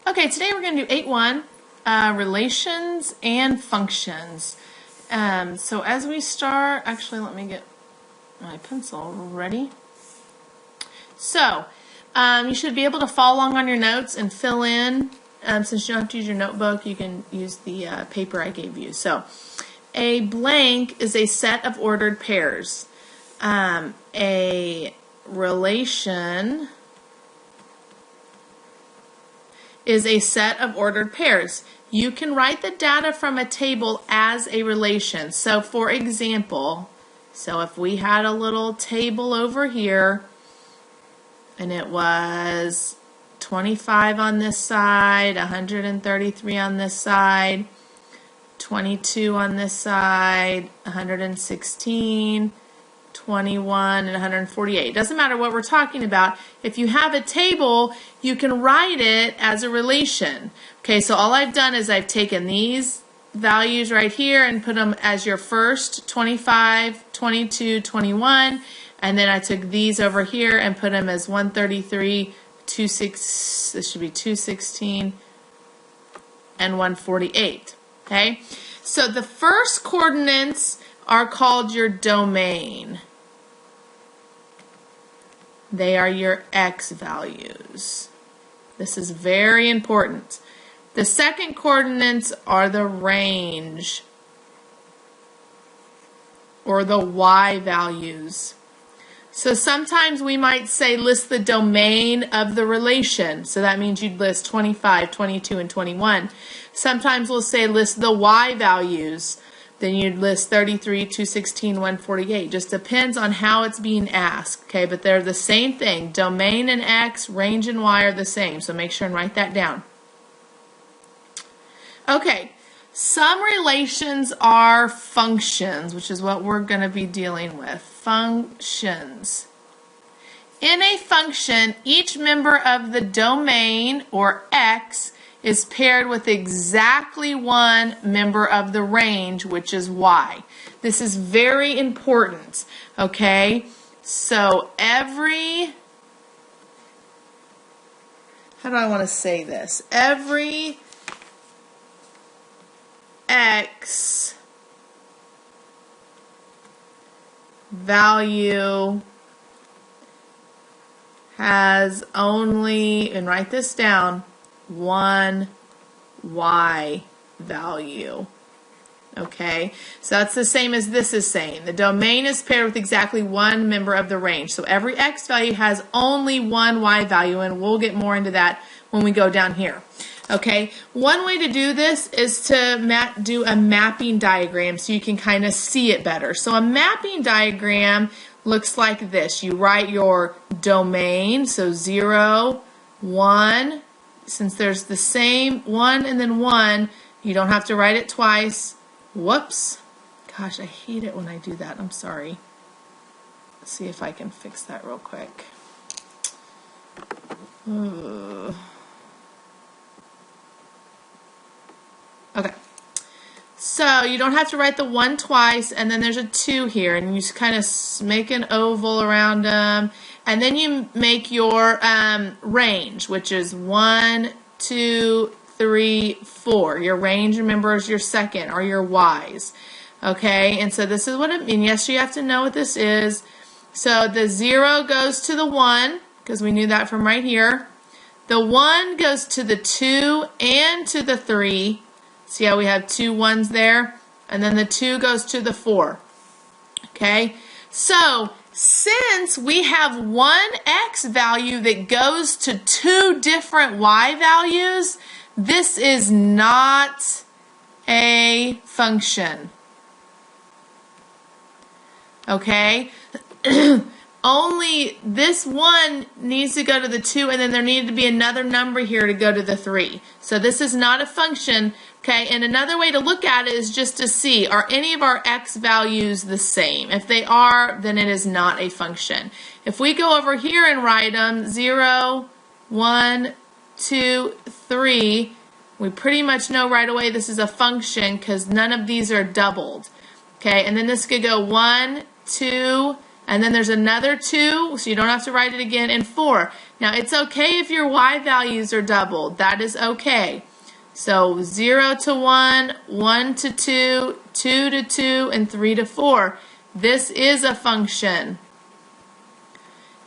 Okay, today we're going to do 8.1, relations and functions. So as we start, actually let me get my pencil ready. So you should be able to follow along on your notes and fill in. Since you don't have to use your notebook, you can use the paper I gave you. So a blank is a set of ordered pairs. A relation is a set of ordered pairs. You can write the data from a table as a relation. So for example, if we had a little table over here and it was 25 on this side, 133 on this side, 22 on this side, 116, 21, and 148. It doesn't matter what we're talking about. If you have a table, you can write it as a relation. Okay, so all I've done is I've taken these values right here and put them as your first 25, 22, 21, and then I took these over here and put them as 133, 26, this should be 216, and 148. Okay, so the first coordinates are called your domain. They are your x values. This is very important. The second coordinates are the range or the y values. So sometimes we might say list the domain of the relation. So that means you'd list 25, 22, and 21. Sometimes we'll say list the y values. Then you'd list 33, 216, 148. Just depends on how it's being asked, okay? But they're the same thing. Domain and x, range and y are the same, so make sure and write that down. Okay, some relations are functions, which is what we're going to be dealing with. Functions. In a function, each member of the domain, or x, is paired with exactly one member of the range, which is y. This is very important, okay? So every, how do I want to say this? Every x value has only, and write this down, one y value. Okay, so that's the same as this is saying. The domain is paired with exactly one member of the range. So every x value has only one y value, and we'll get more into that when we go down here. Okay, one way to do this is to do a mapping diagram so you can kind of see it better. So a mapping diagram looks like this. You write your domain, so 0, 1, since there's the same 1 and then 1, you don't have to write it twice. Whoops. Gosh, I hate it when I do that. I'm sorry. Let's see if I can fix that real quick. Okay. So you don't have to write the 1 twice, and then there's a 2 here, and you just kind of make an oval around them. And then you make your range, which is 1, 2, 3, 4. Your range, remember, is your second, or your y's. Okay, and so this is what it means. Yes, you have to know what this is. So the 0 goes to the 1, because we knew that from right here. The 1 goes to the 2 and to the 3. See how we have 2 1s there? And then the 2 goes to the 4. Okay, so since we have one x value that goes to 2 different y values, this is not a function. Okay? Only this 1 needs to go to the 2, and then there needed to be another number here to go to the 3. So this is not a function. Okay, and another way to look at it is just to see, are any of our x values the same? If they are, then it is not a function. If we go over here and write them, 0, 1, 2, 3, we pretty much know right away this is a function because none of these are doubled. Okay, and then this could go 1, 2, And then there's another 2, so you don't have to write it again, and 4. Now, it's okay if your y values are doubled. That is okay. So 0 to 1, 1 to 2, 2 to 2, and 3 to 4. This is a function.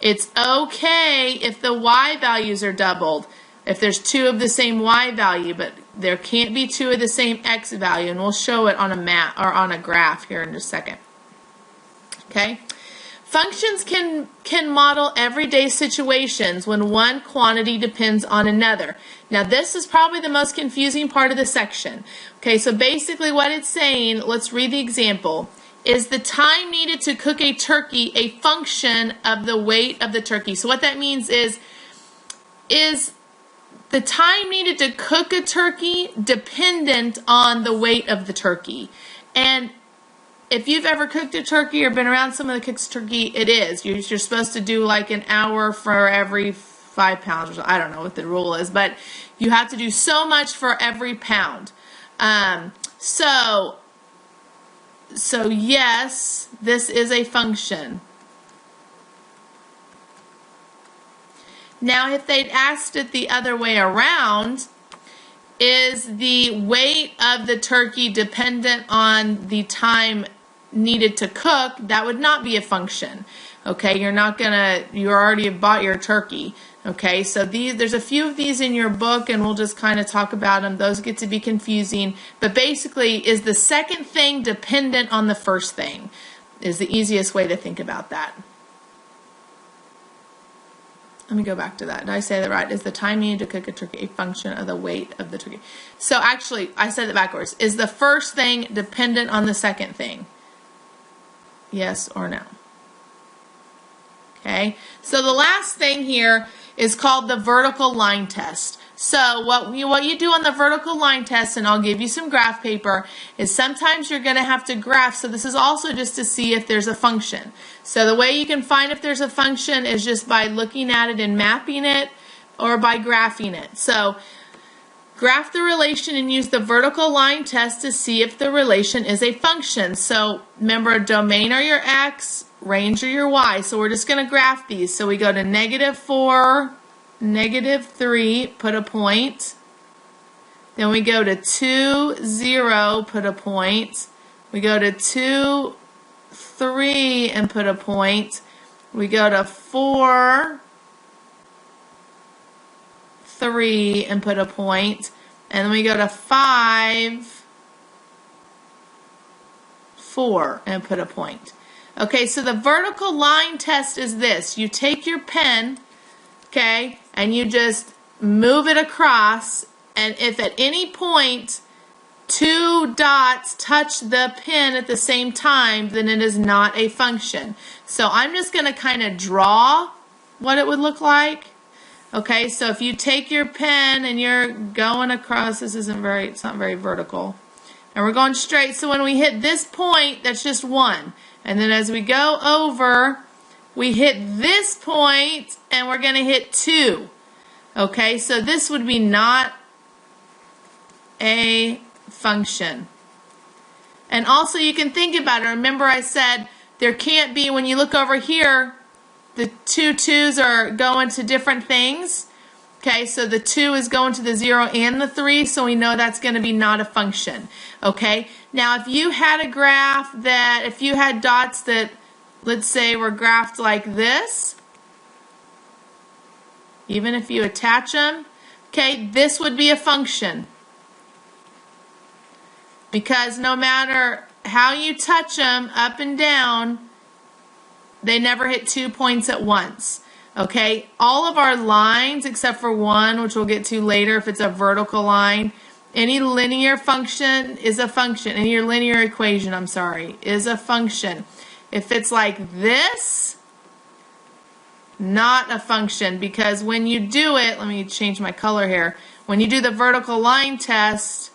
It's okay if the y values are doubled, if there's 2 of the same y value, but there can't be 2 of the same x value, and we'll show it on a map or on a graph here in just a second. Okay? Functions can model everyday situations when one quantity depends on another. Now, this is probably the most confusing part of the section. Okay, so basically what it's saying, let's read the example. Is the time needed to cook a turkey a function of the weight of the turkey? So what that means is the time needed to cook a turkey dependent on the weight of the turkey? And if you've ever cooked a turkey or been around someone that cooks turkey, it is. You're supposed to do like an hour for every 5 pounds or so. I don't know what the rule is, but you have to do so much for every pound. So yes, this is a function. Now, if they'd asked it the other way around, is the weight of the turkey dependent on the time needed to cook? That would not be a function. Okay, you already have bought your turkey. Okay, so there's a few of these in your book, and we'll just kind of talk about them. Those get to be confusing, but basically, is the second thing dependent on the first thing? Is the easiest way to think about that. Let me go back to that. Did I say that right? Is the time needed to cook a turkey a function of the weight of the turkey? So actually, I said it backwards. Is the first thing dependent on the second thing? Yes or no? Okay. So the last thing here is called the vertical line test. So what you do on the vertical line test, and I'll give you some graph paper, is sometimes you're going to have to graph. So this is also just to see if there's a function. So the way you can find if there's a function is just by looking at it and mapping it, or by graphing it. So graph the relation and use the vertical line test to see if the relation is a function. So remember, domain are your x, range are your y. So we're just going to graph these. So we go to -4, -3, put a point. Then we go to 2, 0, put a point. We go to 2, 3, and put a point. We go to 4, 3, and put a point. And then we go to 5, 4, and put a point. Okay, so the vertical line test is this. You take your pen, okay, and you just move it across, and if at any point 2 dots touch the pen at the same time, then it is not a function. So I'm just going to kind of draw what it would look like. Okay, so if you take your pen and you're going across, it's not very vertical. And we're going straight, so when we hit this point, that's just 1. And then as we go over, we hit this point, and we're going to hit 2. Okay, so this would be not a function. And also you can think about it. Remember I said there can't be, when you look over here, the 2 2's are going to different things. Okay, so the 2 is going to the 0 and the 3, so we know that's going to be not a function. Okay, now if you had a graph that, if you had dots that, let's say, were graphed like this, even if you attach them, okay, this would be a function. Because no matter how you touch them, up and down, they never hit 2 points at once. Okay, all of our lines, except for one, which we'll get to later if it's a vertical line, any linear function is a function. Any linear equation, I'm sorry, is a function. If it's like this, not a function, because when you do it, let me change my color here. When you do the vertical line test,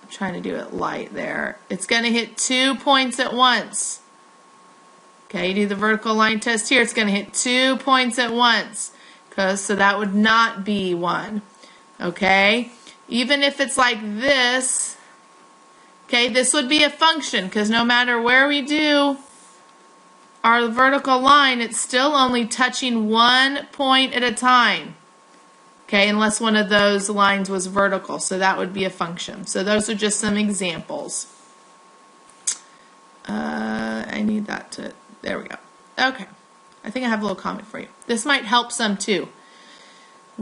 I'm trying to do it light there, it's going to hit 2 points at once. Okay, you do the vertical line test here, it's going to hit 2 points at once. So that would not be one. Okay, even if it's like this, okay, this would be a function, because no matter where we do, our vertical line, it's still only touching one point at a time. Okay, unless one of those lines was vertical, so that would be a function. So those are just some examples. I need that to, there we go. Okay, I think I have a little comment for you. This might help some too.